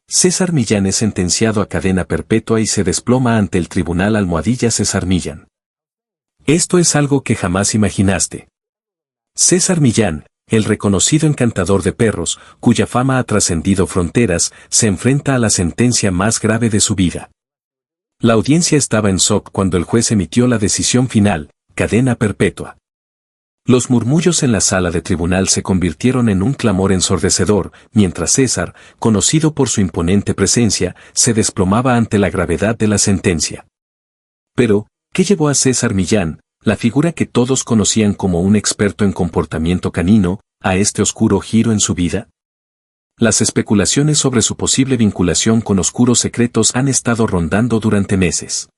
César Millán es sentenciado a cadena perpetua y se desploma ante el tribunal Almohadilla César Millán. Esto es algo que jamás imaginaste. César Millán, el reconocido encantador de perros, cuya fama ha trascendido fronteras, se enfrenta a la sentencia más grave de su vida. La audiencia estaba en shock cuando el juez emitió la decisión final, cadena perpetua. Los murmullos en la sala de tribunal se convirtieron en un clamor ensordecedor, mientras César, conocido por su imponente presencia, se desplomaba ante la gravedad de la sentencia. Pero, ¿qué llevó a César Millán, la figura que todos conocían como un experto en comportamiento canino, a este oscuro giro en su vida? Las especulaciones sobre su posible vinculación con oscuros secretos han estado rondando durante meses.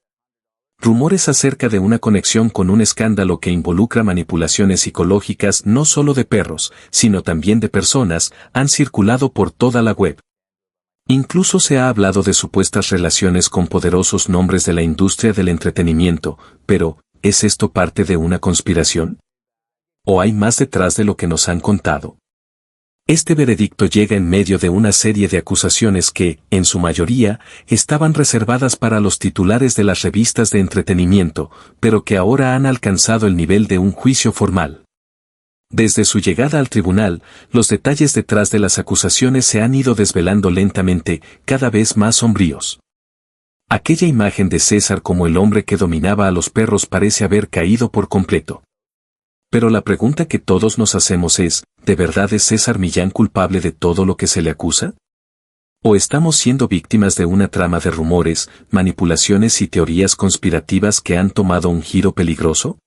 Rumores acerca de una conexión con un escándalo que involucra manipulaciones psicológicas no solo de perros, sino también de personas, han circulado por toda la web. Incluso se ha hablado de supuestas relaciones con poderosos nombres de la industria del entretenimiento, pero, ¿es esto parte de una conspiración? ¿O hay más detrás de lo que nos han contado? Este veredicto llega en medio de una serie de acusaciones que, en su mayoría, estaban reservadas para los titulares de las revistas de entretenimiento, pero que ahora han alcanzado el nivel de un juicio formal. Desde su llegada al tribunal, los detalles detrás de las acusaciones se han ido desvelando lentamente, cada vez más sombríos. Aquella imagen de César como el hombre que dominaba a los perros parece haber caído por completo. Pero la pregunta que todos nos hacemos es, ¿de verdad es César Millán culpable de todo lo que se le acusa? ¿O estamos siendo víctimas de una trama de rumores, manipulaciones y teorías conspirativas que han tomado un giro peligroso?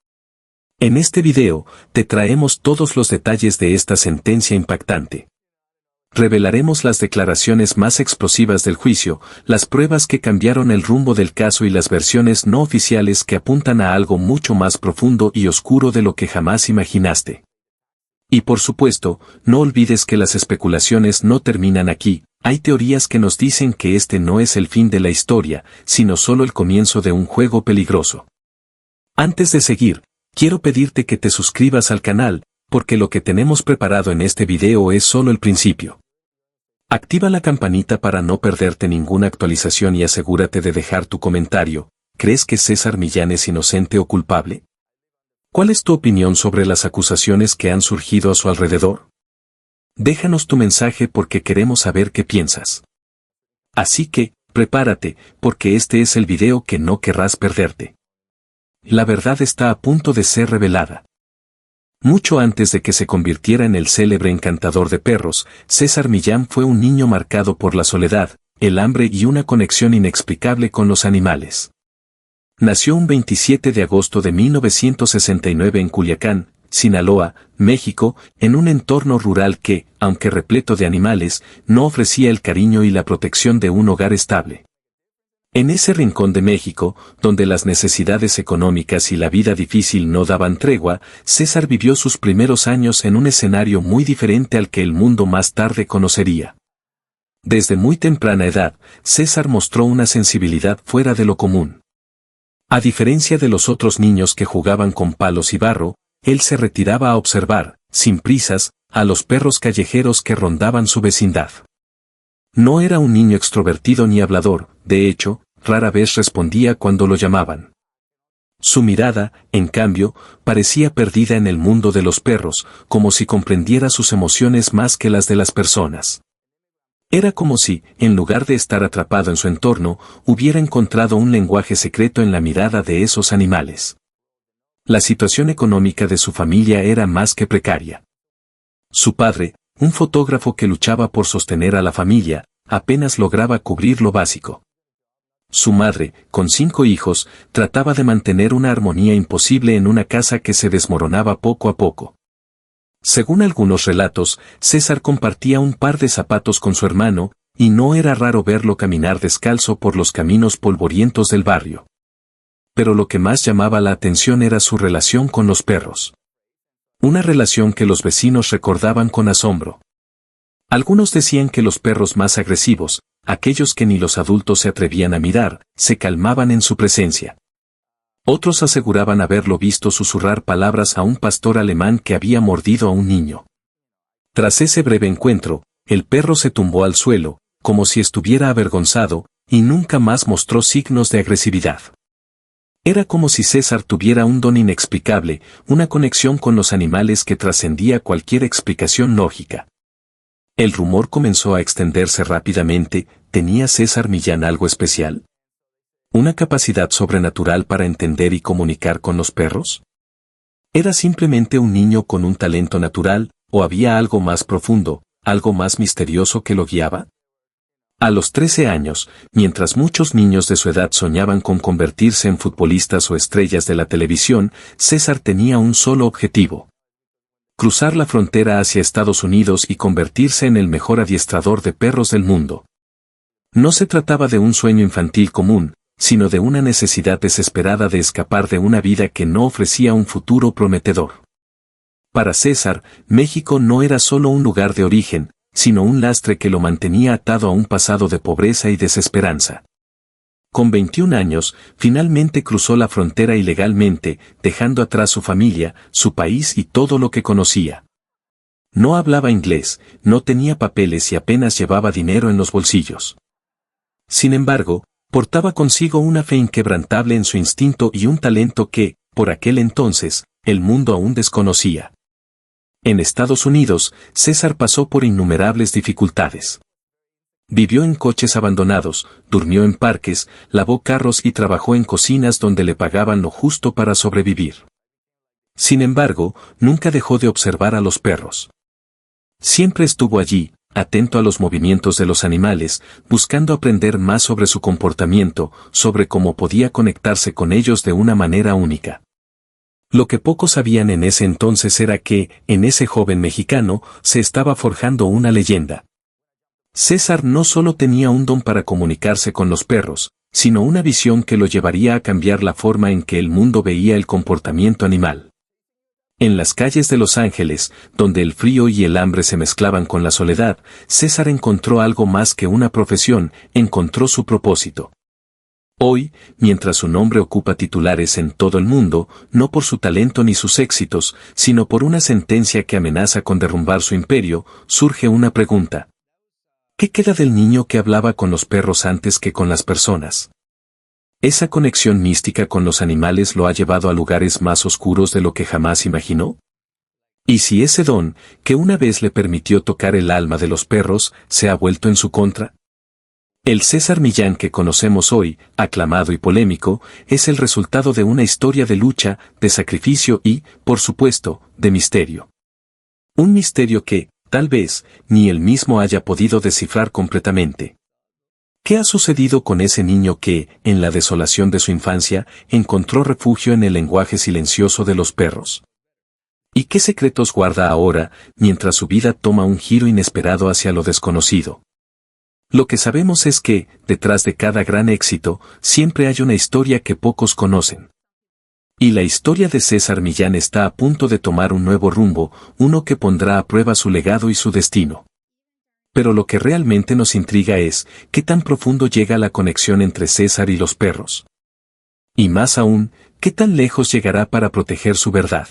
En este video, te traemos todos los detalles de esta sentencia impactante. Revelaremos las declaraciones más explosivas del juicio, las pruebas que cambiaron el rumbo del caso y las versiones no oficiales que apuntan a algo mucho más profundo y oscuro de lo que jamás imaginaste. Y por supuesto, no olvides que las especulaciones no terminan aquí, hay teorías que nos dicen que este no es el fin de la historia, sino solo el comienzo de un juego peligroso. Antes de seguir, quiero pedirte que te suscribas al canal, porque lo que tenemos preparado en este video es solo el principio. Activa la campanita para no perderte ninguna actualización y asegúrate de dejar tu comentario. ¿Crees que César Millán es inocente o culpable? ¿Cuál es tu opinión sobre las acusaciones que han surgido a su alrededor? Déjanos tu mensaje porque queremos saber qué piensas. Así que, prepárate, porque este es el video que no querrás perderte. La verdad está a punto de ser revelada. Mucho antes de que se convirtiera en el célebre encantador de perros, César Millán fue un niño marcado por la soledad, el hambre y una conexión inexplicable con los animales. Nació un 27 de agosto de 1969 en Culiacán, Sinaloa, México, en un entorno rural que, aunque repleto de animales, no ofrecía el cariño y la protección de un hogar estable. En ese rincón de México, donde las necesidades económicas y la vida difícil no daban tregua, César vivió sus primeros años en un escenario muy diferente al que el mundo más tarde conocería. Desde muy temprana edad, César mostró una sensibilidad fuera de lo común. A diferencia de los otros niños que jugaban con palos y barro, él se retiraba a observar, sin prisas, a los perros callejeros que rondaban su vecindad. No era un niño extrovertido ni hablador, de hecho, rara vez respondía cuando lo llamaban. Su mirada, en cambio, parecía perdida en el mundo de los perros, como si comprendiera sus emociones más que las de las personas. Era como si, en lugar de estar atrapado en su entorno, hubiera encontrado un lenguaje secreto en la mirada de esos animales. La situación económica de su familia era más que precaria. Su padre, un fotógrafo que luchaba por sostener a la familia, apenas lograba cubrir lo básico. Su madre, con 5 hijos, trataba de mantener una armonía imposible en una casa que se desmoronaba poco a poco. Según algunos relatos, César compartía un par de zapatos con su hermano, y no era raro verlo caminar descalzo por los caminos polvorientos del barrio. Pero lo que más llamaba la atención era su relación con los perros. Una relación que los vecinos recordaban con asombro. Algunos decían que los perros más agresivos, aquellos que ni los adultos se atrevían a mirar, se calmaban en su presencia. Otros aseguraban haberlo visto susurrar palabras a un pastor alemán que había mordido a un niño. Tras ese breve encuentro, el perro se tumbó al suelo, como si estuviera avergonzado, y nunca más mostró signos de agresividad. Era como si César tuviera un don inexplicable, una conexión con los animales que trascendía cualquier explicación lógica. El rumor comenzó a extenderse rápidamente. ¿Tenía César Millán algo especial? ¿Una capacidad sobrenatural para entender y comunicar con los perros? ¿Era simplemente un niño con un talento natural, o había algo más profundo, algo más misterioso que lo guiaba? A los 13 años, mientras muchos niños de su edad soñaban con convertirse en futbolistas o estrellas de la televisión, César tenía un solo objetivo: cruzar la frontera hacia Estados Unidos y convertirse en el mejor adiestrador de perros del mundo. No se trataba de un sueño infantil común, sino de una necesidad desesperada de escapar de una vida que no ofrecía un futuro prometedor. Para César, México no era solo un lugar de origen, sino un lastre que lo mantenía atado a un pasado de pobreza y desesperanza. Con 21 años, finalmente cruzó la frontera ilegalmente, dejando atrás su familia, su país y todo lo que conocía. No hablaba inglés, no tenía papeles y apenas llevaba dinero en los bolsillos. Sin embargo, portaba consigo una fe inquebrantable en su instinto y un talento que, por aquel entonces, el mundo aún desconocía. En Estados Unidos, César pasó por innumerables dificultades. Vivió en coches abandonados, durmió en parques, lavó carros y trabajó en cocinas donde le pagaban lo justo para sobrevivir. Sin embargo, nunca dejó de observar a los perros. Siempre estuvo allí, atento a los movimientos de los animales, buscando aprender más sobre su comportamiento, sobre cómo podía conectarse con ellos de una manera única. Lo que pocos sabían en ese entonces era que, en ese joven mexicano, se estaba forjando una leyenda. César no solo tenía un don para comunicarse con los perros, sino una visión que lo llevaría a cambiar la forma en que el mundo veía el comportamiento animal. En las calles de Los Ángeles, donde el frío y el hambre se mezclaban con la soledad, César encontró algo más que una profesión, encontró su propósito. Hoy, mientras su nombre ocupa titulares en todo el mundo, no por su talento ni sus éxitos, sino por una sentencia que amenaza con derrumbar su imperio, surge una pregunta. ¿Qué queda del niño que hablaba con los perros antes que con las personas? ¿Esa conexión mística con los animales lo ha llevado a lugares más oscuros de lo que jamás imaginó? ¿Y si ese don, que una vez le permitió tocar el alma de los perros, se ha vuelto en su contra? El César Millán que conocemos hoy, aclamado y polémico, es el resultado de una historia de lucha, de sacrificio y, por supuesto, de misterio. Un misterio que, tal vez, ni él mismo haya podido descifrar completamente. ¿Qué ha sucedido con ese niño que, en la desolación de su infancia, encontró refugio en el lenguaje silencioso de los perros? ¿Y qué secretos guarda ahora, mientras su vida toma un giro inesperado hacia lo desconocido? Lo que sabemos es que, detrás de cada gran éxito, siempre hay una historia que pocos conocen. Y la historia de César Millán está a punto de tomar un nuevo rumbo, uno que pondrá a prueba su legado y su destino. Pero lo que realmente nos intriga es, ¿qué tan profundo llega la conexión entre César y los perros? Y más aún, ¿qué tan lejos llegará para proteger su verdad?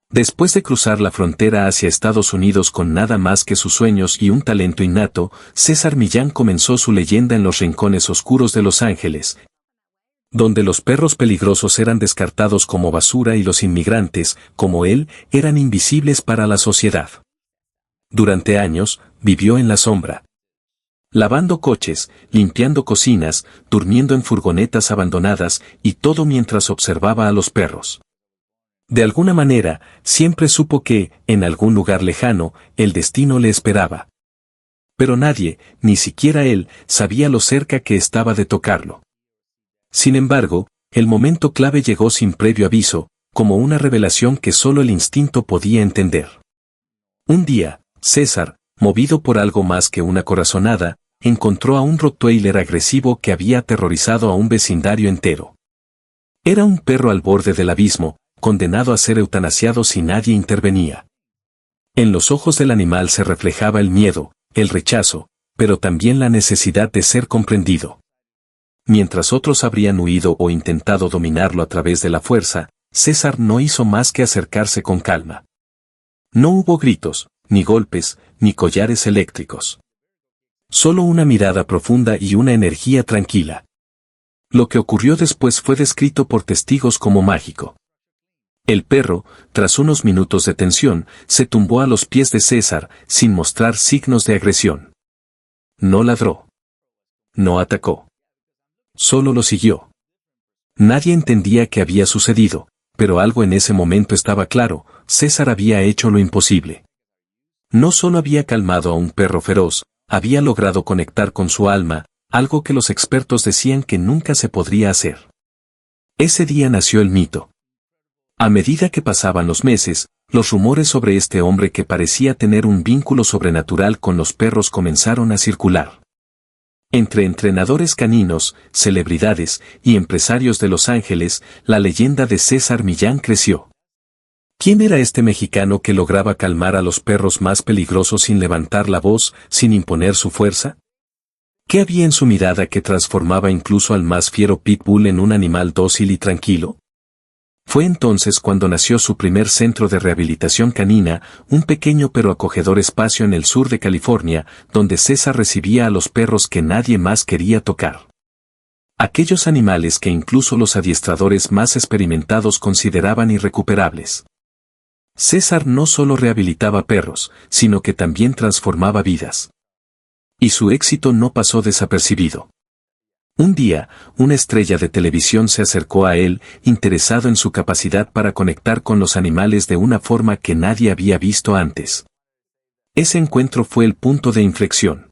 Después de cruzar la frontera hacia Estados Unidos con nada más que sus sueños y un talento innato, César Millán comenzó su leyenda en los rincones oscuros de Los Ángeles, donde los perros peligrosos eran descartados como basura y los inmigrantes, como él, eran invisibles para la sociedad. Durante años, vivió en la sombra. Lavando coches, limpiando cocinas, durmiendo en furgonetas abandonadas y todo mientras observaba a los perros. De alguna manera, siempre supo que, en algún lugar lejano, el destino le esperaba. Pero nadie, ni siquiera él, sabía lo cerca que estaba de tocarlo. Sin embargo, el momento clave llegó sin previo aviso, como una revelación que solo el instinto podía entender. Un día, César, movido por algo más que una corazonada, encontró a un rottweiler agresivo que había aterrorizado a un vecindario entero. Era un perro al borde del abismo, condenado a ser eutanasiado si nadie intervenía. En los ojos del animal se reflejaba el miedo, el rechazo, pero también la necesidad de ser comprendido. Mientras otros habrían huido o intentado dominarlo a través de la fuerza, César no hizo más que acercarse con calma. No hubo gritos, ni golpes, ni collares eléctricos. Solo una mirada profunda y una energía tranquila. Lo que ocurrió después fue descrito por testigos como mágico. El perro, tras unos minutos de tensión, se tumbó a los pies de César, sin mostrar signos de agresión. No ladró. No atacó. Solo lo siguió. Nadie entendía qué había sucedido, pero algo en ese momento estaba claro: César había hecho lo imposible. No solo había calmado a un perro feroz, había logrado conectar con su alma, algo que los expertos decían que nunca se podría hacer. Ese día nació el mito. A medida que pasaban los meses, los rumores sobre este hombre que parecía tener un vínculo sobrenatural con los perros comenzaron a circular. Entre entrenadores caninos, celebridades y empresarios de Los Ángeles, la leyenda de César Millán creció. ¿Quién era este mexicano que lograba calmar a los perros más peligrosos sin levantar la voz, sin imponer su fuerza? ¿Qué había en su mirada que transformaba incluso al más fiero pitbull en un animal dócil y tranquilo? Fue entonces cuando nació su primer centro de rehabilitación canina, un pequeño pero acogedor espacio en el sur de California, donde César recibía a los perros que nadie más quería tocar. Aquellos animales que incluso los adiestradores más experimentados consideraban irrecuperables. César no solo rehabilitaba perros, sino que también transformaba vidas. Y su éxito no pasó desapercibido. Un día, una estrella de televisión se acercó a él, interesado en su capacidad para conectar con los animales de una forma que nadie había visto antes. Ese encuentro fue el punto de inflexión.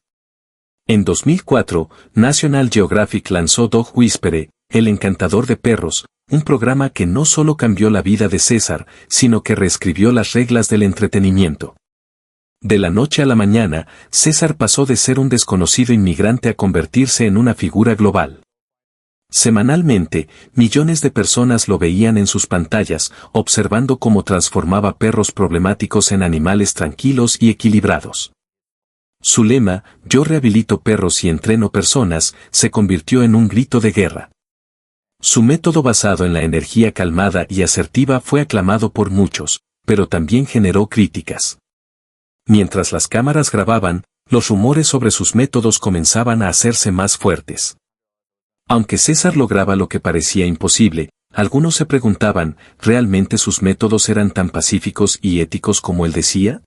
En 2004, National Geographic lanzó Dog Whisperer, el encantador de perros, un programa que no solo cambió la vida de César, sino que reescribió las reglas del entretenimiento. De la noche a la mañana, César pasó de ser un desconocido inmigrante a convertirse en una figura global. Semanalmente, millones de personas lo veían en sus pantallas, observando cómo transformaba perros problemáticos en animales tranquilos y equilibrados. Su lema, "Yo rehabilito perros y entreno personas", se convirtió en un grito de guerra. Su método basado en la energía calmada y asertiva fue aclamado por muchos, pero también generó críticas. Mientras las cámaras grababan, los rumores sobre sus métodos comenzaban a hacerse más fuertes. Aunque César lograba lo que parecía imposible, algunos se preguntaban, ¿realmente sus métodos eran tan pacíficos y éticos como él decía?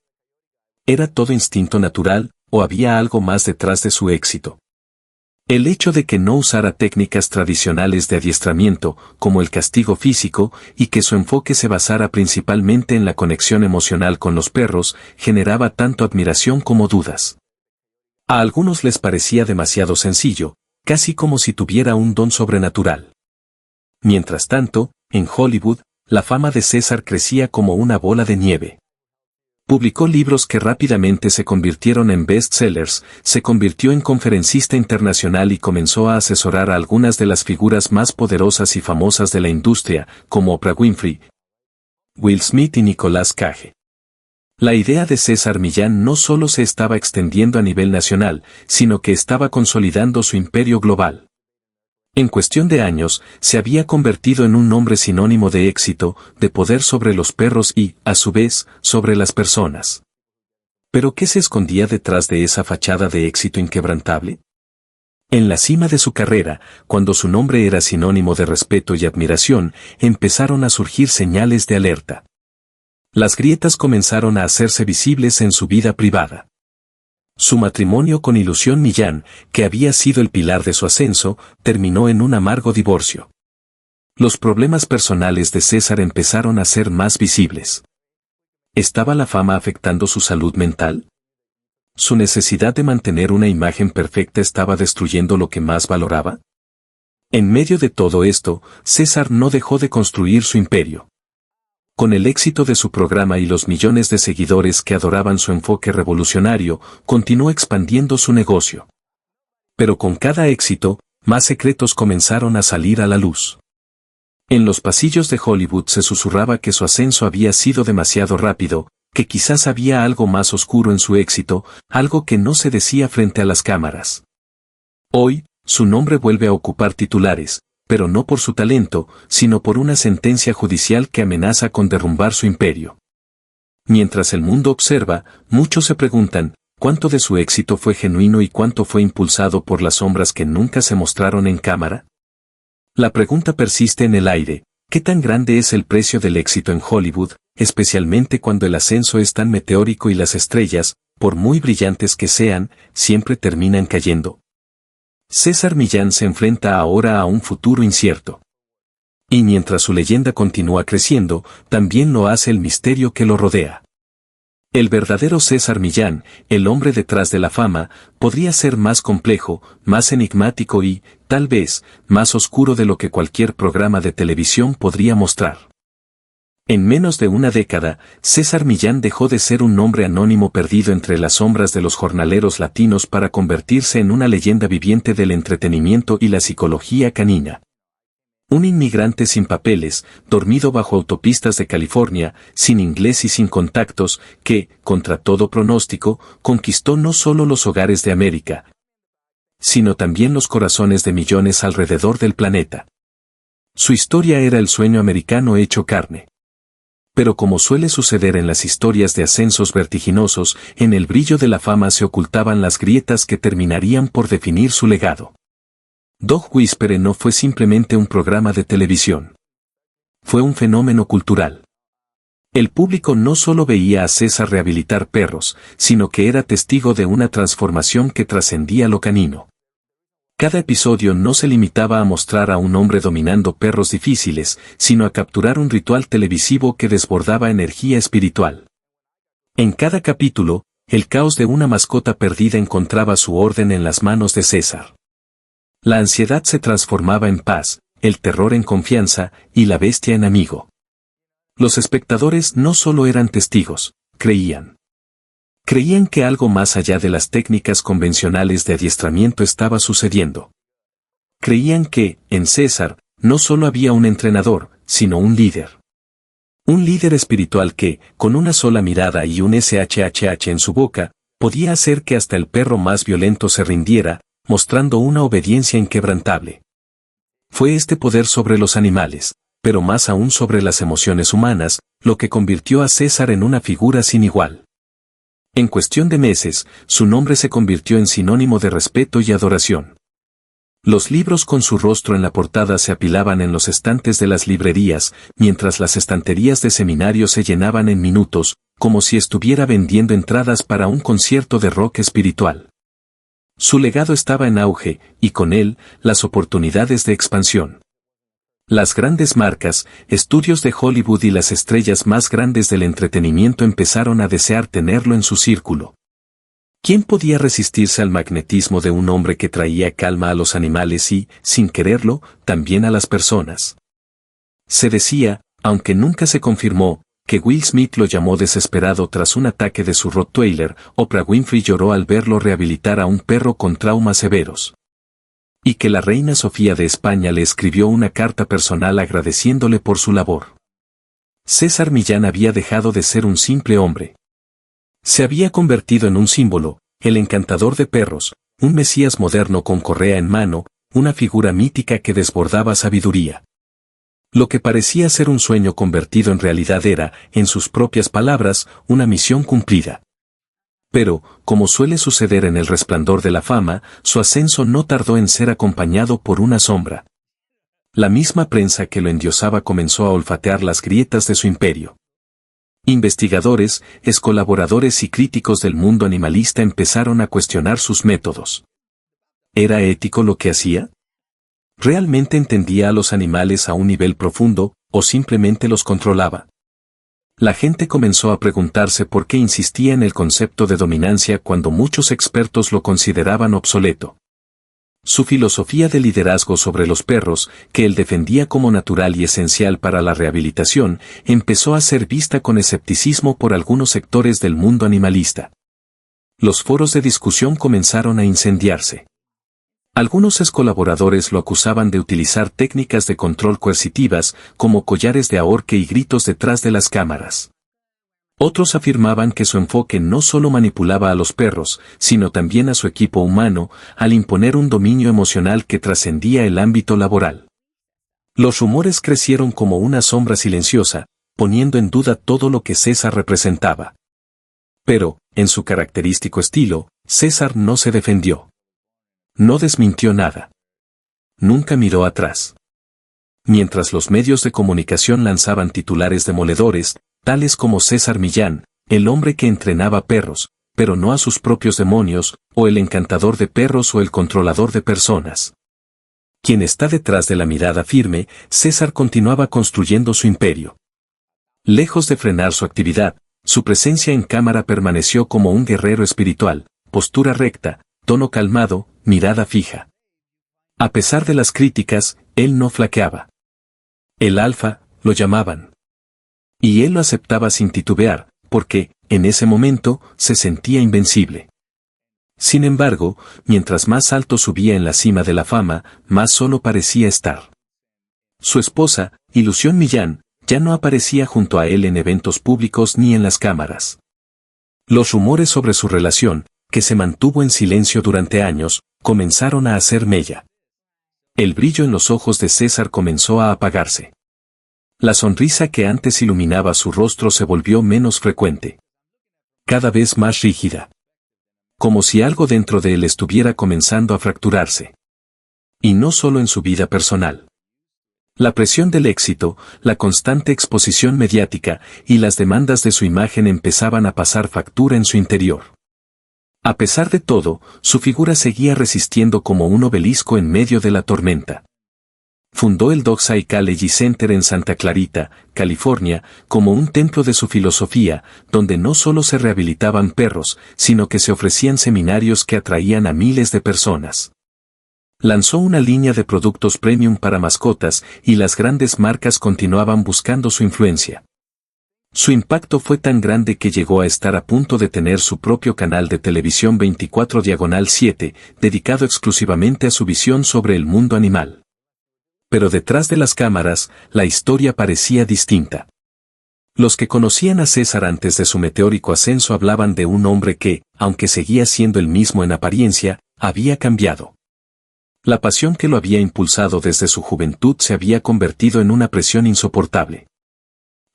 ¿Era todo instinto natural, o había algo más detrás de su éxito? El hecho de que no usara técnicas tradicionales de adiestramiento, como el castigo físico, y que su enfoque se basara principalmente en la conexión emocional con los perros, generaba tanto admiración como dudas. A algunos les parecía demasiado sencillo, casi como si tuviera un don sobrenatural. Mientras tanto, en Hollywood, la fama de César crecía como una bola de nieve. Publicó libros que rápidamente se convirtieron en bestsellers, se convirtió en conferencista internacional y comenzó a asesorar a algunas de las figuras más poderosas y famosas de la industria, como Oprah Winfrey, Will Smith y Nicolas Cage. La idea de César Millán no solo se estaba extendiendo a nivel nacional, sino que estaba consolidando su imperio global. En cuestión de años, se había convertido en un nombre sinónimo de éxito, de poder sobre los perros y, a su vez, sobre las personas. ¿Pero qué se escondía detrás de esa fachada de éxito inquebrantable? En la cima de su carrera, cuando su nombre era sinónimo de respeto y admiración, empezaron a surgir señales de alerta. Las grietas comenzaron a hacerse visibles en su vida privada. Su matrimonio con Ilusión Millán, que había sido el pilar de su ascenso, terminó en un amargo divorcio. Los problemas personales de César empezaron a ser más visibles. ¿Estaba la fama afectando su salud mental? ¿Su necesidad de mantener una imagen perfecta estaba destruyendo lo que más valoraba? En medio de todo esto, César no dejó de construir su imperio. Con el éxito de su programa y los millones de seguidores que adoraban su enfoque revolucionario, continuó expandiendo su negocio. Pero con cada éxito, más secretos comenzaron a salir a la luz. En los pasillos de Hollywood se susurraba que su ascenso había sido demasiado rápido, que quizás había algo más oscuro en su éxito, algo que no se decía frente a las cámaras. Hoy, su nombre vuelve a ocupar titulares, pero no por su talento, sino por una sentencia judicial que amenaza con derrumbar su imperio. Mientras el mundo observa, muchos se preguntan, ¿Cuánto de su éxito fue genuino y cuánto fue impulsado por las sombras que nunca se mostraron en cámara? La pregunta persiste en el aire: ¿qué tan grande es el precio del éxito en Hollywood, especialmente cuando el ascenso es tan meteórico y las estrellas, por muy brillantes que sean, siempre terminan cayendo? César Millán se enfrenta ahora a un futuro incierto. Y mientras su leyenda continúa creciendo, también lo hace el misterio que lo rodea. El verdadero César Millán, el hombre detrás de la fama, podría ser más complejo, más enigmático y, tal vez, más oscuro de lo que cualquier programa de televisión podría mostrar. En menos de una década, César Millán dejó de ser un nombre anónimo perdido entre las sombras de los jornaleros latinos para convertirse en una leyenda viviente del entretenimiento y la psicología canina. Un inmigrante sin papeles, dormido bajo autopistas de California, sin inglés y sin contactos, que, contra todo pronóstico, conquistó no solo los hogares de América, sino también los corazones de millones alrededor del planeta. Su historia era el sueño americano hecho carne. Pero como suele suceder en las historias de ascensos vertiginosos, en el brillo de la fama se ocultaban las grietas que terminarían por definir su legado. Dog Whisperer no fue simplemente un programa de televisión. Fue un fenómeno cultural. El público no solo veía a César rehabilitar perros, sino que era testigo de una transformación que trascendía lo canino. Cada episodio no se limitaba a mostrar a un hombre dominando perros difíciles, sino a capturar un ritual televisivo que desbordaba energía espiritual. En cada capítulo, el caos de una mascota perdida encontraba su orden en las manos de César. La ansiedad se transformaba en paz, el terror en confianza, y la bestia en amigo. Los espectadores no solo eran testigos, creían. Creían que algo más allá de las técnicas convencionales de adiestramiento estaba sucediendo. Creían que, en César, no solo había un entrenador, sino un líder. Un líder espiritual que, con una sola mirada y un SHHH en su boca, podía hacer que hasta el perro más violento se rindiera, mostrando una obediencia inquebrantable. Fue este poder sobre los animales, pero más aún sobre las emociones humanas, lo que convirtió a César en una figura sin igual. En cuestión de meses, su nombre se convirtió en sinónimo de respeto y adoración. Los libros con su rostro en la portada se apilaban en los estantes de las librerías, mientras las estanterías de seminarios se llenaban en minutos, como si estuviera vendiendo entradas para un concierto de rock espiritual. Su legado estaba en auge, y con él, las oportunidades de expansión. Las grandes marcas, estudios de Hollywood y las estrellas más grandes del entretenimiento empezaron a desear tenerlo en su círculo. ¿Quién podía resistirse al magnetismo de un hombre que traía calma a los animales y, sin quererlo, también a las personas? Se decía, aunque nunca se confirmó, que Will Smith lo llamó desesperado tras un ataque de su Rottweiler. Oprah Winfrey lloró al verlo rehabilitar a un perro con traumas severos. Y que la reina Sofía de España le escribió una carta personal agradeciéndole por su labor. César Millán había dejado de ser un simple hombre. Se había convertido en un símbolo, el encantador de perros, un mesías moderno con correa en mano, una figura mítica que desbordaba sabiduría. Lo que parecía ser un sueño convertido en realidad era, en sus propias palabras, una misión cumplida. Pero, como suele suceder en el resplandor de la fama, su ascenso no tardó en ser acompañado por una sombra. La misma prensa que lo endiosaba comenzó a olfatear las grietas de su imperio. Investigadores, excolaboradores y críticos del mundo animalista empezaron a cuestionar sus métodos. ¿Era ético lo que hacía? ¿Realmente entendía a los animales a un nivel profundo, o simplemente los controlaba? La gente comenzó a preguntarse por qué insistía en el concepto de dominancia cuando muchos expertos lo consideraban obsoleto. Su filosofía de liderazgo sobre los perros, que él defendía como natural y esencial para la rehabilitación, empezó a ser vista con escepticismo por algunos sectores del mundo animalista. Los foros de discusión comenzaron a incendiarse. Algunos excolaboradores lo acusaban de utilizar técnicas de control coercitivas, como collares de ahorque y gritos detrás de las cámaras. Otros afirmaban que su enfoque no solo manipulaba a los perros, sino también a su equipo humano, al imponer un dominio emocional que trascendía el ámbito laboral. Los rumores crecieron como una sombra silenciosa, poniendo en duda todo lo que César representaba. Pero, En su característico estilo, César no se defendió. No desmintió nada. Nunca miró atrás. Mientras los medios de comunicación lanzaban titulares demoledores, tales como César Millán, el hombre que entrenaba perros, pero no a sus propios demonios, o el encantador de perros o el controlador de personas. Quien está detrás de la mirada firme, César continuaba construyendo su imperio. Lejos de frenar su actividad, su presencia en cámara permaneció como un guerrero espiritual, postura recta, tono calmado, mirada fija. A pesar de las críticas, él no flaqueaba. El Alfa, lo llamaban. Y él lo aceptaba sin titubear, porque, en ese momento, se sentía invencible. Sin embargo, mientras más alto subía en la cima de la fama, más solo parecía estar. Su esposa, Ilusión Millán, ya no aparecía junto a él en eventos públicos ni en las cámaras. Los rumores sobre su relación, que se mantuvo en silencio durante años, comenzaron a hacer mella. El brillo en los ojos de César comenzó a apagarse. La sonrisa que antes iluminaba su rostro se volvió menos frecuente. Cada vez más rígida. Como si algo dentro de él estuviera comenzando a fracturarse. Y no solo en su vida personal. La presión del éxito, la constante exposición mediática y las demandas de su imagen empezaban a pasar factura en su interior. A pesar de todo, su figura seguía resistiendo como un obelisco en medio de la tormenta. Fundó el Dog Psychology Center en Santa Clarita, California, como un templo de su filosofía, donde no solo se rehabilitaban perros, sino que se ofrecían seminarios que atraían a miles de personas. Lanzó una línea de productos premium para mascotas y las grandes marcas continuaban buscando su influencia. Su impacto fue tan grande que llegó a estar a punto de tener su propio canal de televisión 24/7, dedicado exclusivamente a su visión sobre el mundo animal. Pero detrás de las cámaras, la historia parecía distinta. Los que conocían a César antes de su meteórico ascenso hablaban de un hombre que, aunque seguía siendo el mismo en apariencia, había cambiado. La pasión que lo había impulsado desde su juventud se había convertido en una presión insoportable.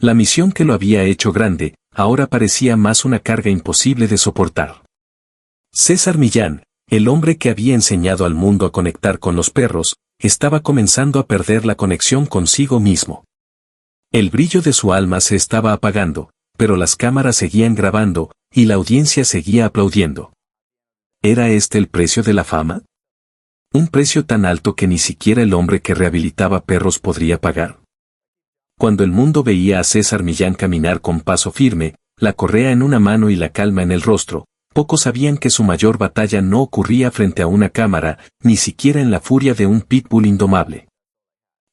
La misión que lo había hecho grande, ahora parecía más una carga imposible de soportar. César Millán, el hombre que había enseñado al mundo a conectar con los perros, estaba comenzando a perder la conexión consigo mismo. El brillo de su alma se estaba apagando, pero las cámaras seguían grabando, y la audiencia seguía aplaudiendo. ¿Era este el precio de la fama? ¿Un precio tan alto que ni siquiera el hombre que rehabilitaba perros podría pagar? Cuando el mundo veía a César Millán caminar con paso firme, la correa en una mano y la calma en el rostro, pocos sabían que su mayor batalla no ocurría frente a una cámara, ni siquiera en la furia de un pitbull indomable.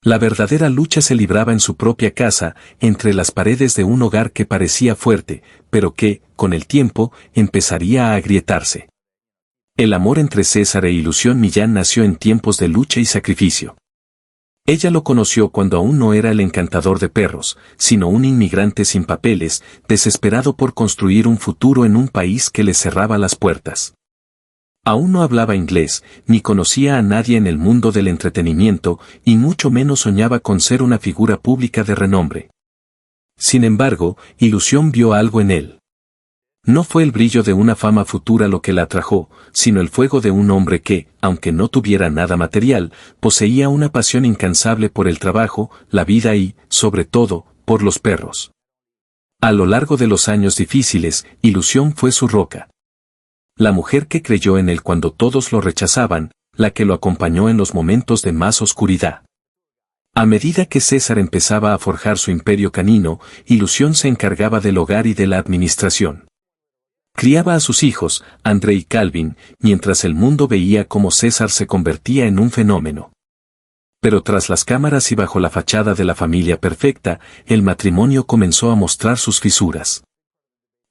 La verdadera lucha se libraba en su propia casa, entre las paredes de un hogar que parecía fuerte, pero que, con el tiempo, empezaría a agrietarse. El amor entre César e Ilusión Millán nació en tiempos de lucha y sacrificio. Ella lo conoció cuando aún no era el encantador de perros, sino un inmigrante sin papeles, desesperado por construir un futuro en un país que le cerraba las puertas. Aún no hablaba inglés, ni conocía a nadie en el mundo del entretenimiento, y mucho menos soñaba con ser una figura pública de renombre. Sin embargo, Ilusión vio algo en él. No fue el brillo de una fama futura lo que la atrajo, sino el fuego de un hombre que, aunque no tuviera nada material, poseía una pasión incansable por el trabajo, la vida y, sobre todo, por los perros. A lo largo de los años difíciles, Ilusión fue su roca. La mujer que creyó en él cuando todos lo rechazaban, la que lo acompañó en los momentos de más oscuridad. A medida que César empezaba a forjar su imperio canino, Ilusión se encargaba del hogar y de la administración. Criaba a sus hijos, André y Calvin, mientras el mundo veía cómo César se convertía en un fenómeno. Pero tras las cámaras y bajo la fachada de la familia perfecta, el matrimonio comenzó a mostrar sus fisuras.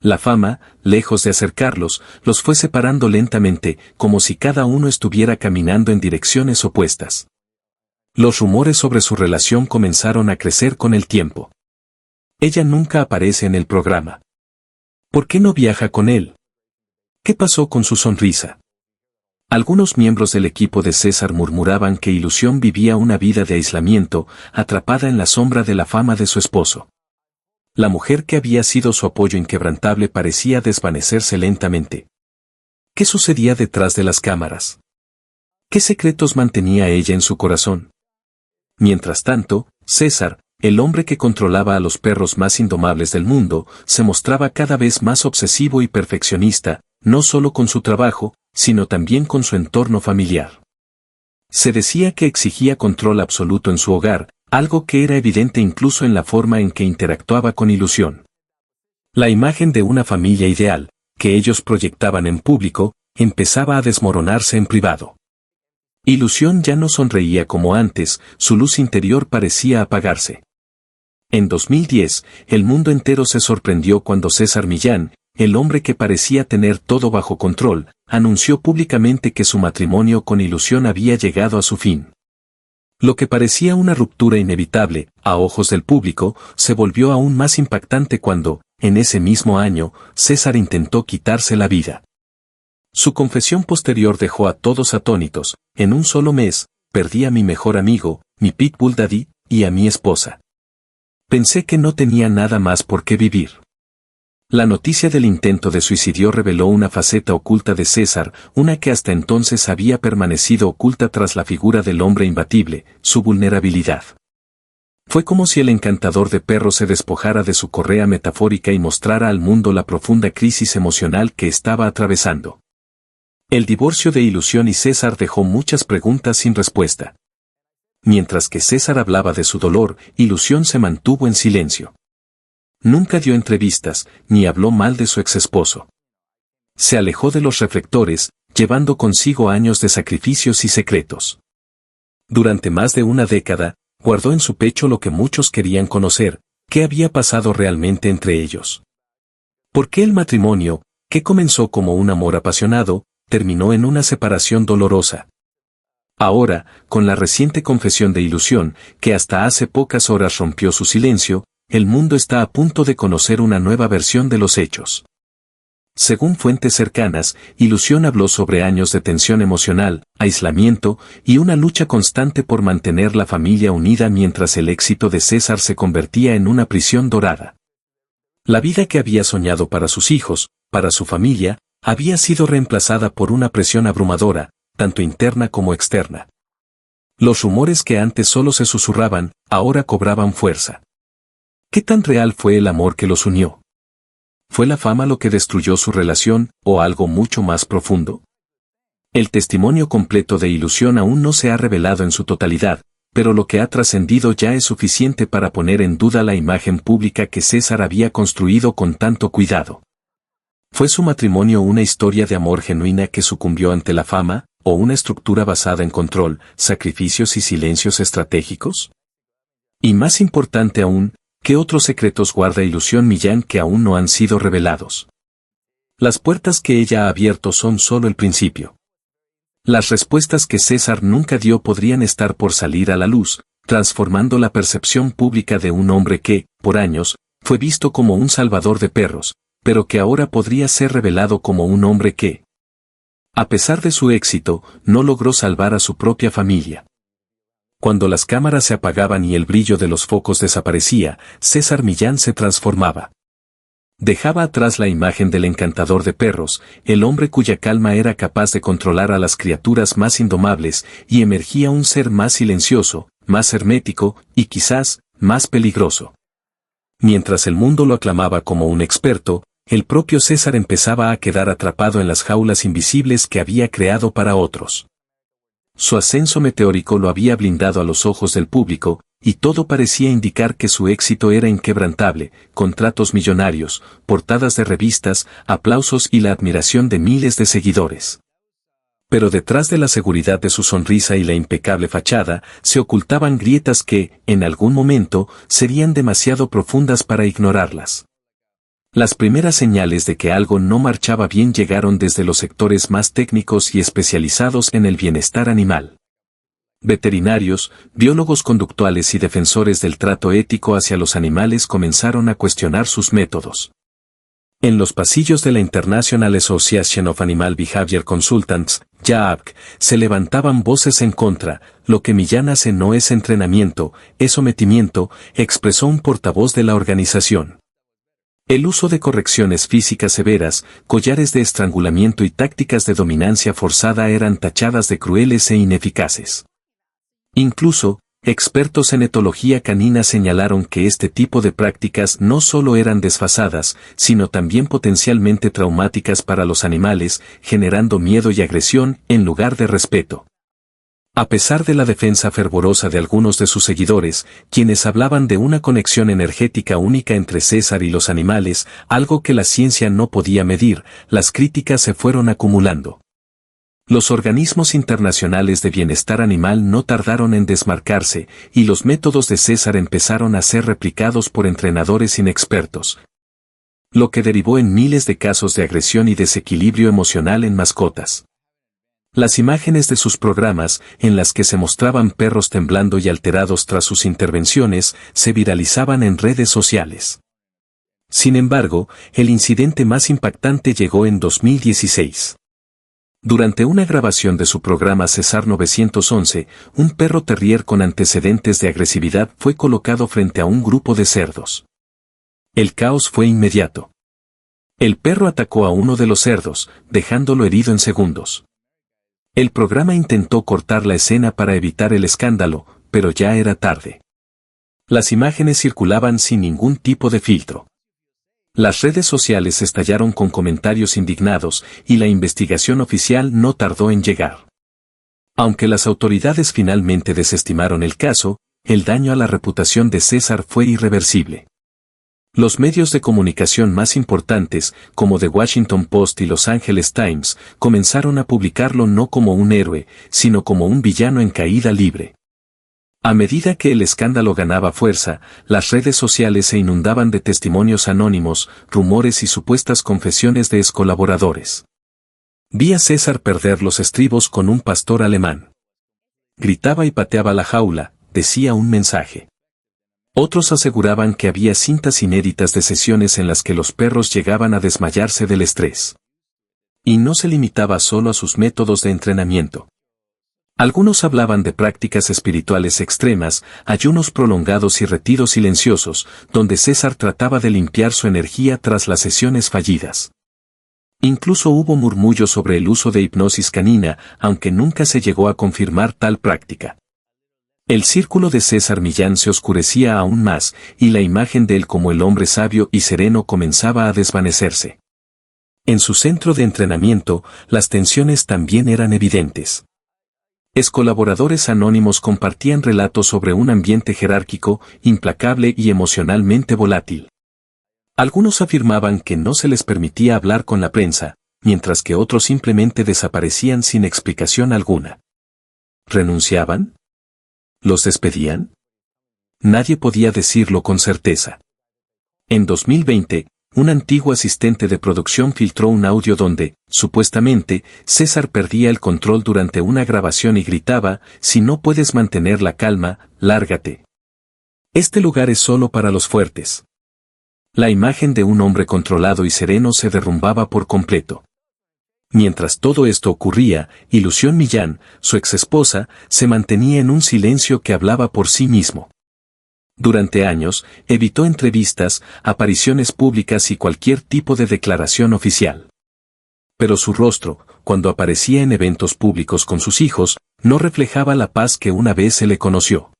La fama, lejos de acercarlos, los fue separando lentamente, como si cada uno estuviera caminando en direcciones opuestas. Los rumores sobre su relación comenzaron a crecer con el tiempo. Ella nunca aparece en el programa. ¿Por qué no viaja con él? ¿Qué pasó con su sonrisa? Algunos miembros del equipo de César murmuraban que Ilusión vivía una vida de aislamiento, atrapada en la sombra de la fama de su esposo. La mujer que había sido su apoyo inquebrantable parecía desvanecerse lentamente. ¿Qué sucedía detrás de las cámaras? ¿Qué secretos mantenía ella en su corazón? Mientras tanto, César, el hombre que controlaba a los perros más indomables del mundo, se mostraba cada vez más obsesivo y perfeccionista, no solo con su trabajo, sino también con su entorno familiar. Se decía que exigía control absoluto en su hogar, algo que era evidente incluso en la forma en que interactuaba con Ilusión. La imagen de una familia ideal, que ellos proyectaban en público, empezaba a desmoronarse en privado. Ilusión ya no sonreía como antes, su luz interior parecía apagarse. En 2010, el mundo entero se sorprendió cuando César Millán, el hombre que parecía tener todo bajo control, anunció públicamente que su matrimonio con Ilusión había llegado a su fin. Lo que parecía una ruptura inevitable, a ojos del público, se volvió aún más impactante cuando, en ese mismo año, César intentó quitarse la vida. Su confesión posterior dejó a todos atónitos. En un solo mes, perdí a mi mejor amigo, mi Pitbull Daddy, y a mi esposa. Pensé que no tenía nada más por qué vivir. La noticia del intento de suicidio reveló una faceta oculta de César, una que hasta entonces había permanecido oculta tras la figura del hombre imbatible, su vulnerabilidad. Fue como si el encantador de perros se despojara de su correa metafórica y mostrara al mundo la profunda crisis emocional que estaba atravesando. El divorcio de Ilusión y César dejó muchas preguntas sin respuesta. Mientras que César hablaba de su dolor, Ilusión se mantuvo en silencio. Nunca dio entrevistas, ni habló mal de su exesposo. Se alejó de los reflectores, llevando consigo años de sacrificios y secretos. Durante más de una década, guardó en su pecho lo que muchos querían conocer, qué había pasado realmente entre ellos. ¿Por qué el matrimonio, que comenzó como un amor apasionado, terminó en una separación dolorosa? Ahora, con la reciente confesión de Ilusión, que hasta hace pocas horas rompió su silencio, el mundo está a punto de conocer una nueva versión de los hechos. Según fuentes cercanas, Ilusión habló sobre años de tensión emocional, aislamiento y una lucha constante por mantener la familia unida mientras el éxito de César se convertía en una prisión dorada. La vida que había soñado para sus hijos, para su familia, había sido reemplazada por una presión abrumadora, tanto interna como externa. Los rumores que antes solo se susurraban, ahora cobraban fuerza. ¿Qué tan real fue el amor que los unió? ¿Fue la fama lo que destruyó su relación, o algo mucho más profundo? El testimonio completo de Ilusión aún no se ha revelado en su totalidad, pero lo que ha trascendido ya es suficiente para poner en duda la imagen pública que César había construido con tanto cuidado. ¿Fue su matrimonio una historia de amor genuina que sucumbió ante la fama, o una estructura basada en control, sacrificios y silencios estratégicos? Y más importante aún, ¿qué otros secretos guarda Ilusión Millán que aún no han sido revelados? Las puertas que ella ha abierto son solo el principio. Las respuestas que César nunca dio podrían estar por salir a la luz, transformando la percepción pública de un hombre que, por años, fue visto como un salvador de perros, pero que ahora podría ser revelado como un hombre que, a pesar de su éxito, no logró salvar a su propia familia. Cuando las cámaras se apagaban y el brillo de los focos desaparecía, César Millán se transformaba. Dejaba atrás la imagen del encantador de perros, el hombre cuya calma era capaz de controlar a las criaturas más indomables, y emergía un ser más silencioso, más hermético, y quizás, más peligroso. Mientras el mundo lo aclamaba como un experto, el propio César empezaba a quedar atrapado en las jaulas invisibles que había creado para otros. Su ascenso meteórico lo había blindado a los ojos del público, y todo parecía indicar que su éxito era inquebrantable, contratos millonarios, portadas de revistas, aplausos y la admiración de miles de seguidores. Pero detrás de la seguridad de su sonrisa y la impecable fachada, se ocultaban grietas que, en algún momento, serían demasiado profundas para ignorarlas. Las primeras señales de que algo no marchaba bien llegaron desde los sectores más técnicos y especializados en el bienestar animal. Veterinarios, biólogos conductuales y defensores del trato ético hacia los animales comenzaron a cuestionar sus métodos. En los pasillos de la International Association of Animal Behavior Consultants, (JAABC), se levantaban voces en contra. Lo que Millán hace no es entrenamiento, es sometimiento, expresó un portavoz de la organización. El uso de correcciones físicas severas, collares de estrangulamiento y tácticas de dominancia forzada eran tachadas de crueles e ineficaces. Incluso, expertos en etología canina señalaron que este tipo de prácticas no solo eran desfasadas, sino también potencialmente traumáticas para los animales, generando miedo y agresión en lugar de respeto. A pesar de la defensa fervorosa de algunos de sus seguidores, quienes hablaban de una conexión energética única entre César y los animales, algo que la ciencia no podía medir, las críticas se fueron acumulando. Los organismos internacionales de bienestar animal no tardaron en desmarcarse, y los métodos de César empezaron a ser replicados por entrenadores inexpertos, lo que derivó en miles de casos de agresión y desequilibrio emocional en mascotas. Las imágenes de sus programas, en las que se mostraban perros temblando y alterados tras sus intervenciones, se viralizaban en redes sociales. Sin embargo, el incidente más impactante llegó en 2016. Durante una grabación de su programa César 911, un perro terrier con antecedentes de agresividad fue colocado frente a un grupo de cerdos. El caos fue inmediato. El perro atacó a uno de los cerdos, dejándolo herido en segundos. El programa intentó cortar la escena para evitar el escándalo, pero ya era tarde. Las imágenes circulaban sin ningún tipo de filtro. Las redes sociales estallaron con comentarios indignados y la investigación oficial no tardó en llegar. Aunque las autoridades finalmente desestimaron el caso, el daño a la reputación de César fue irreversible. Los medios de comunicación más importantes, como The Washington Post y Los Angeles Times, comenzaron a publicarlo no como un héroe, sino como un villano en caída libre. A medida que el escándalo ganaba fuerza, las redes sociales se inundaban de testimonios anónimos, rumores y supuestas confesiones de excolaboradores. Vi a César perder los estribos con un pastor alemán. Gritaba y pateaba la jaula, decía un mensaje. Otros aseguraban que había cintas inéditas de sesiones en las que los perros llegaban a desmayarse del estrés. Y no se limitaba solo a sus métodos de entrenamiento. Algunos hablaban de prácticas espirituales extremas, ayunos prolongados y retiros silenciosos, donde César trataba de limpiar su energía tras las sesiones fallidas. Incluso hubo murmullos sobre el uso de hipnosis canina, aunque nunca se llegó a confirmar tal práctica. El círculo de César Millán se oscurecía aún más, y la imagen de él como el hombre sabio y sereno comenzaba a desvanecerse. En su centro de entrenamiento, las tensiones también eran evidentes. Excolaboradores anónimos compartían relatos sobre un ambiente jerárquico, implacable y emocionalmente volátil. Algunos afirmaban que no se les permitía hablar con la prensa, mientras que otros simplemente desaparecían sin explicación alguna. ¿Renunciaban? ¿Los despedían? Nadie podía decirlo con certeza. En 2020, un antiguo asistente de producción filtró un audio donde, supuestamente, César perdía el control durante una grabación y gritaba: «Si no puedes mantener la calma, lárgate. Este lugar es solo para los fuertes». La imagen de un hombre controlado y sereno se derrumbaba por completo. Mientras todo esto ocurría, Ilusión Millán, su exesposa, se mantenía en un silencio que hablaba por sí mismo. Durante años, evitó entrevistas, apariciones públicas y cualquier tipo de declaración oficial. Pero su rostro, cuando aparecía en eventos públicos con sus hijos, no reflejaba la paz que una vez se le conoció.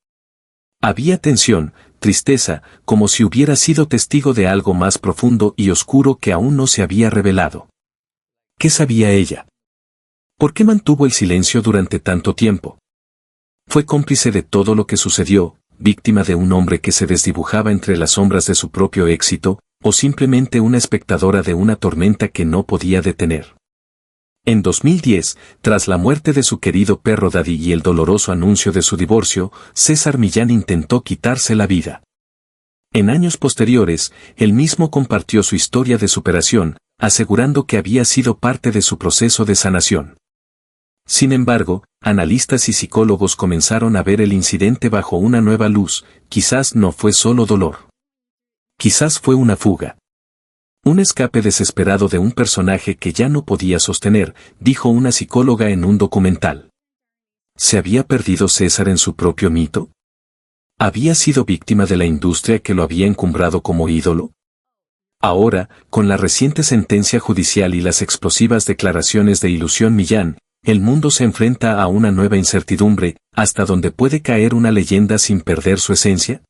Había tensión, tristeza, como si hubiera sido testigo de algo más profundo y oscuro que aún no se había revelado. ¿Qué sabía ella? ¿Por qué mantuvo el silencio durante tanto tiempo? ¿Fue cómplice de todo lo que sucedió, víctima de un hombre que se desdibujaba entre las sombras de su propio éxito, o simplemente una espectadora de una tormenta que no podía detener? En 2010, tras la muerte de su querido perro Daddy y el doloroso anuncio de su divorcio, César Millán intentó quitarse la vida. En años posteriores, él mismo compartió su historia de superación, asegurando que había sido parte de su proceso de sanación. Sin embargo, analistas y psicólogos comenzaron a ver el incidente bajo una nueva luz. Quizás no fue solo dolor. Quizás fue una fuga. Un escape desesperado de un personaje que ya no podía sostener, dijo una psicóloga en un documental. ¿Se había perdido César en su propio mito? ¿Había sido víctima de la industria que lo había encumbrado como ídolo? Ahora, con la reciente sentencia judicial y las explosivas declaraciones de Ilusión Millán, el mundo se enfrenta a una nueva incertidumbre, ¿hasta dónde puede caer una leyenda sin perder su esencia?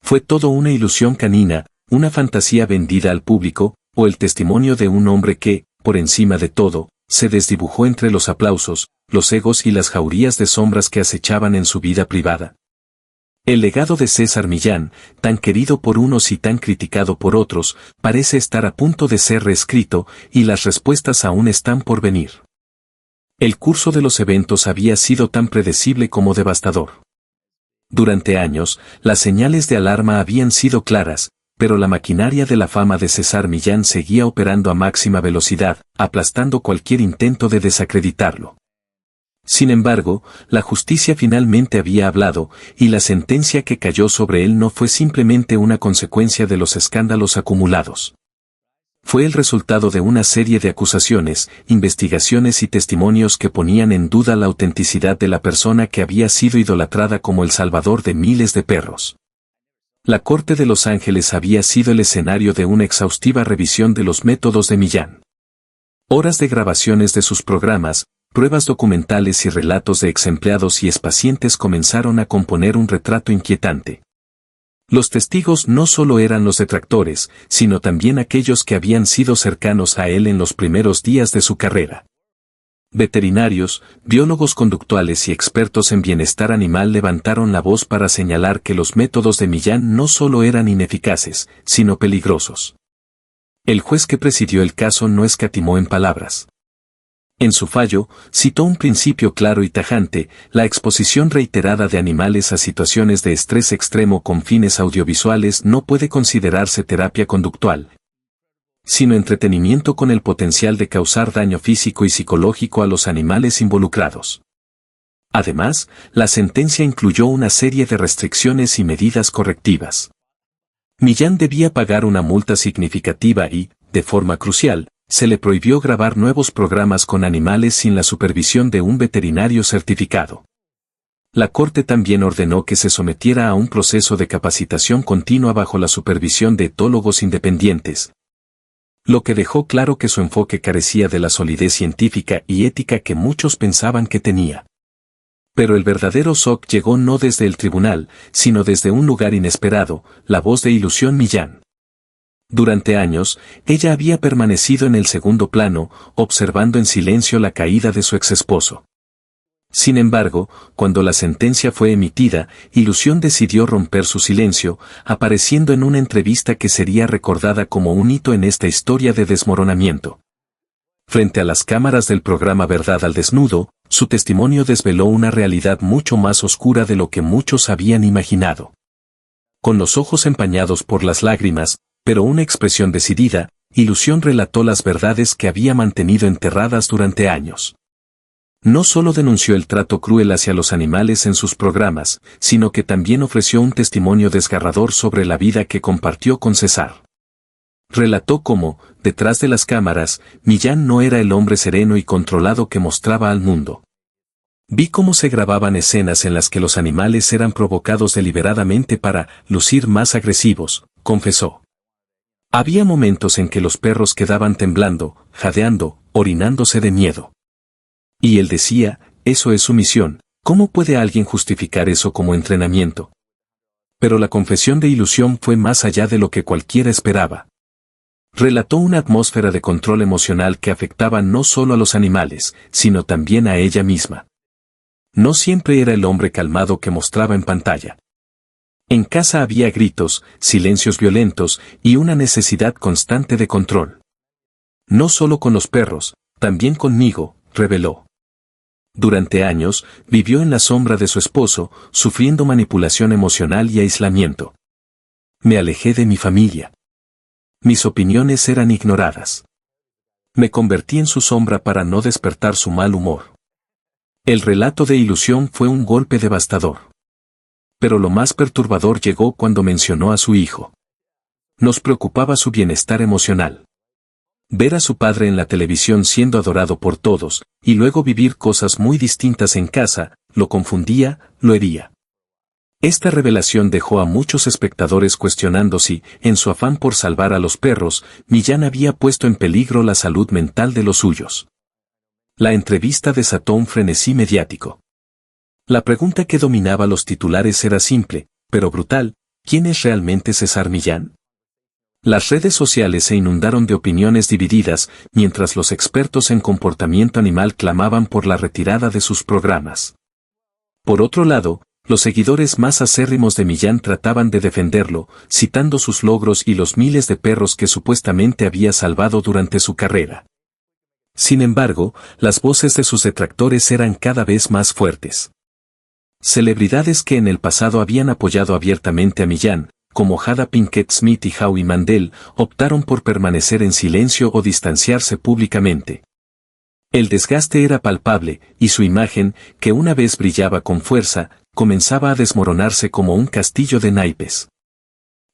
¿Fue todo una ilusión canina, una fantasía vendida al público, o el testimonio de un hombre que, por encima de todo, se desdibujó entre los aplausos, los egos y las jaurías de sombras que acechaban en su vida privada? El legado de César Millán, tan querido por unos y tan criticado por otros, parece estar a punto de ser reescrito, y las respuestas aún están por venir. El curso de los eventos había sido tan predecible como devastador. Durante años, las señales de alarma habían sido claras, pero la maquinaria de la fama de César Millán seguía operando a máxima velocidad, aplastando cualquier intento de desacreditarlo. Sin embargo, la justicia finalmente había hablado, y la sentencia que cayó sobre él no fue simplemente una consecuencia de los escándalos acumulados. Fue el resultado de una serie de acusaciones, investigaciones y testimonios que ponían en duda la autenticidad de la persona que había sido idolatrada como el salvador de miles de perros. La Corte de Los Ángeles había sido el escenario de una exhaustiva revisión de los métodos de Millán. Horas de grabaciones de sus programas, pruebas documentales y relatos de exempleados y expacientes comenzaron a componer un retrato inquietante. Los testigos no solo eran los detractores, sino también aquellos que habían sido cercanos a él en los primeros días de su carrera. Veterinarios, biólogos conductuales y expertos en bienestar animal levantaron la voz para señalar que los métodos de Millán no solo eran ineficaces, sino peligrosos. El juez que presidió el caso no escatimó en palabras. En su fallo, citó un principio claro y tajante: la exposición reiterada de animales a situaciones de estrés extremo con fines audiovisuales no puede considerarse terapia conductual, sino entretenimiento con el potencial de causar daño físico y psicológico a los animales involucrados. Además, la sentencia incluyó una serie de restricciones y medidas correctivas. Millán debía pagar una multa significativa y, de forma crucial, se le prohibió grabar nuevos programas con animales sin la supervisión de un veterinario certificado. La Corte también ordenó que se sometiera a un proceso de capacitación continua bajo la supervisión de etólogos independientes, lo que dejó claro que su enfoque carecía de la solidez científica y ética que muchos pensaban que tenía. Pero el verdadero shock llegó no desde el tribunal, sino desde un lugar inesperado: la voz de Ilusión Millán. Durante años, ella había permanecido en el segundo plano, observando en silencio la caída de su exesposo. Sin embargo, cuando la sentencia fue emitida, Ilusión decidió romper su silencio, apareciendo en una entrevista que sería recordada como un hito en esta historia de desmoronamiento. Frente a las cámaras del programa Verdad al Desnudo, su testimonio desveló una realidad mucho más oscura de lo que muchos habían imaginado. Con los ojos empañados por las lágrimas, pero una expresión decidida, Ilusión relató las verdades que había mantenido enterradas durante años. No solo denunció el trato cruel hacia los animales en sus programas, sino que también ofreció un testimonio desgarrador sobre la vida que compartió con César. Relató cómo, detrás de las cámaras, Millán no era el hombre sereno y controlado que mostraba al mundo. Vi cómo se grababan escenas en las que los animales eran provocados deliberadamente para lucir más agresivos, confesó. Había momentos en que los perros quedaban temblando, jadeando, orinándose de miedo. Y él decía: eso es sumisión, ¿cómo puede alguien justificar eso como entrenamiento? Pero la confesión de Ilusión fue más allá de lo que cualquiera esperaba. Relató una atmósfera de control emocional que afectaba no solo a los animales, sino también a ella misma. No siempre era el hombre calmado que mostraba en pantalla. En casa había gritos, silencios violentos y una necesidad constante de control. No solo con los perros, también conmigo, reveló. Durante años, vivió en la sombra de su esposo, sufriendo manipulación emocional y aislamiento. Me alejé de mi familia. Mis opiniones eran ignoradas. Me convertí en su sombra para no despertar su mal humor. El relato de Ilusión fue un golpe devastador. Pero lo más perturbador llegó cuando mencionó a su hijo. Nos preocupaba su bienestar emocional. Ver a su padre en la televisión siendo adorado por todos, y luego vivir cosas muy distintas en casa, lo confundía, lo hería. Esta revelación dejó a muchos espectadores cuestionando si, en su afán por salvar a los perros, Millán había puesto en peligro la salud mental de los suyos. La entrevista desató un frenesí mediático. La pregunta que dominaba los titulares era simple, pero brutal: ¿quién es realmente César Millán? Las redes sociales se inundaron de opiniones divididas, mientras los expertos en comportamiento animal clamaban por la retirada de sus programas. Por otro lado, los seguidores más acérrimos de Millán trataban de defenderlo, citando sus logros y los miles de perros que supuestamente había salvado durante su carrera. Sin embargo, las voces de sus detractores eran cada vez más fuertes. Celebridades que en el pasado habían apoyado abiertamente a Millán, como Jada Pinkett Smith y Howie Mandel, optaron por permanecer en silencio o distanciarse públicamente. El desgaste era palpable, y su imagen, que una vez brillaba con fuerza, comenzaba a desmoronarse como un castillo de naipes.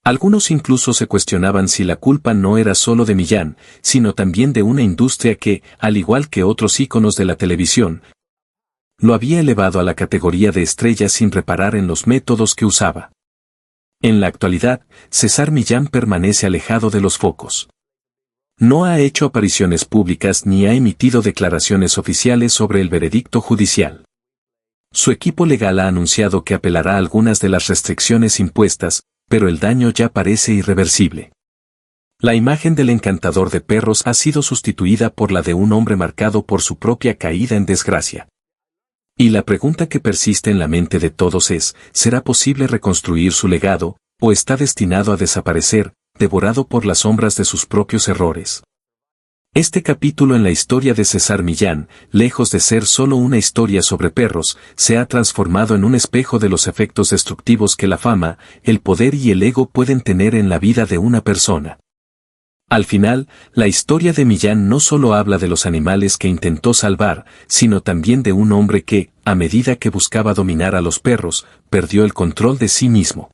Algunos incluso se cuestionaban si la culpa no era solo de Millán, sino también de una industria que, al igual que otros íconos de la televisión, lo había elevado a la categoría de estrella sin reparar en los métodos que usaba. En la actualidad, César Millán permanece alejado de los focos. No ha hecho apariciones públicas ni ha emitido declaraciones oficiales sobre el veredicto judicial. Su equipo legal ha anunciado que apelará a algunas de las restricciones impuestas, pero el daño ya parece irreversible. La imagen del encantador de perros ha sido sustituida por la de un hombre marcado por su propia caída en desgracia. Y la pregunta que persiste en la mente de todos es: ¿será posible reconstruir su legado, o está destinado a desaparecer, devorado por las sombras de sus propios errores? Este capítulo en la historia de César Millán, lejos de ser solo una historia sobre perros, se ha transformado en un espejo de los efectos destructivos que la fama, el poder y el ego pueden tener en la vida de una persona. Al final, la historia de Millán no solo habla de los animales que intentó salvar, sino también de un hombre que, a medida que buscaba dominar a los perros, perdió el control de sí mismo.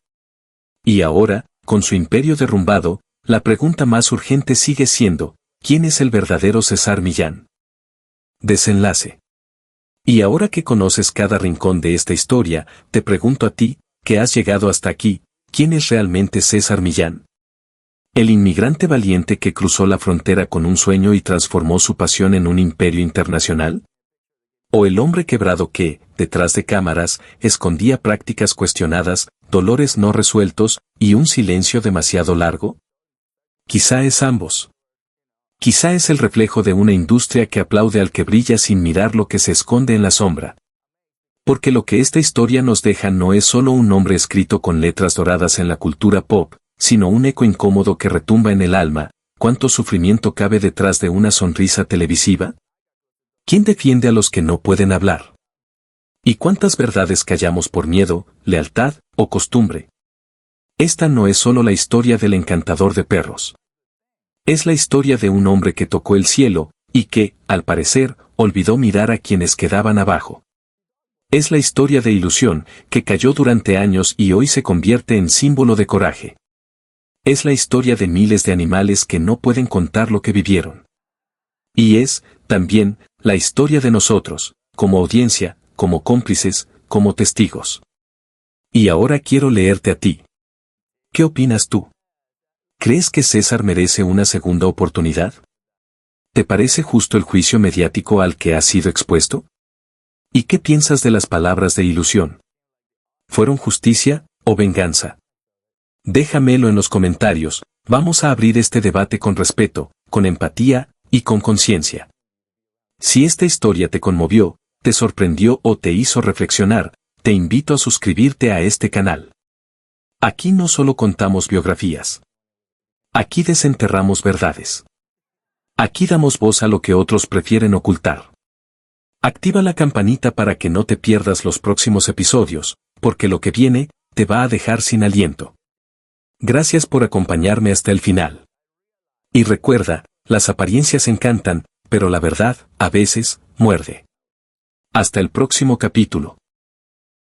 Y ahora, con su imperio derrumbado, la pregunta más urgente sigue siendo: ¿quién es el verdadero César Millán? Desenlace. Y ahora que conoces cada rincón de esta historia, te pregunto a ti, que has llegado hasta aquí: ¿quién es realmente César Millán? ¿El inmigrante valiente que cruzó la frontera con un sueño y transformó su pasión en un imperio internacional? ¿O el hombre quebrado que, detrás de cámaras, escondía prácticas cuestionadas, dolores no resueltos, y un silencio demasiado largo? Quizá es ambos. Quizá es el reflejo de una industria que aplaude al que brilla sin mirar lo que se esconde en la sombra. Porque lo que esta historia nos deja no es solo un nombre escrito con letras doradas en la cultura pop, sino un eco incómodo que retumba en el alma. ¿Cuánto sufrimiento cabe detrás de una sonrisa televisiva? ¿Quién defiende a los que no pueden hablar? ¿Y cuántas verdades callamos por miedo, lealtad o costumbre? Esta no es solo la historia del encantador de perros. Es la historia de un hombre que tocó el cielo, y que, al parecer, olvidó mirar a quienes quedaban abajo. Es la historia de ilusión, que cayó durante años y hoy se convierte en símbolo de coraje. Es la historia de miles de animales que no pueden contar lo que vivieron. Y es, también, la historia de nosotros, como audiencia, como cómplices, como testigos. Y ahora quiero leerte a ti. ¿Qué opinas tú? ¿Crees que César merece una segunda oportunidad? ¿Te parece justo el juicio mediático al que ha sido expuesto? ¿Y qué piensas de las palabras de ilusión? ¿Fueron justicia o venganza? Déjamelo en los comentarios. Vamos a abrir este debate con respeto, con empatía y con conciencia. Si esta historia te conmovió, te sorprendió o te hizo reflexionar, te invito a suscribirte a este canal. Aquí no solo contamos biografías. Aquí desenterramos verdades. Aquí damos voz a lo que otros prefieren ocultar. Activa la campanita para que no te pierdas los próximos episodios, porque lo que viene, te va a dejar sin aliento. Gracias por acompañarme hasta el final. Y recuerda, las apariencias encantan, pero la verdad, a veces, muerde. Hasta el próximo capítulo.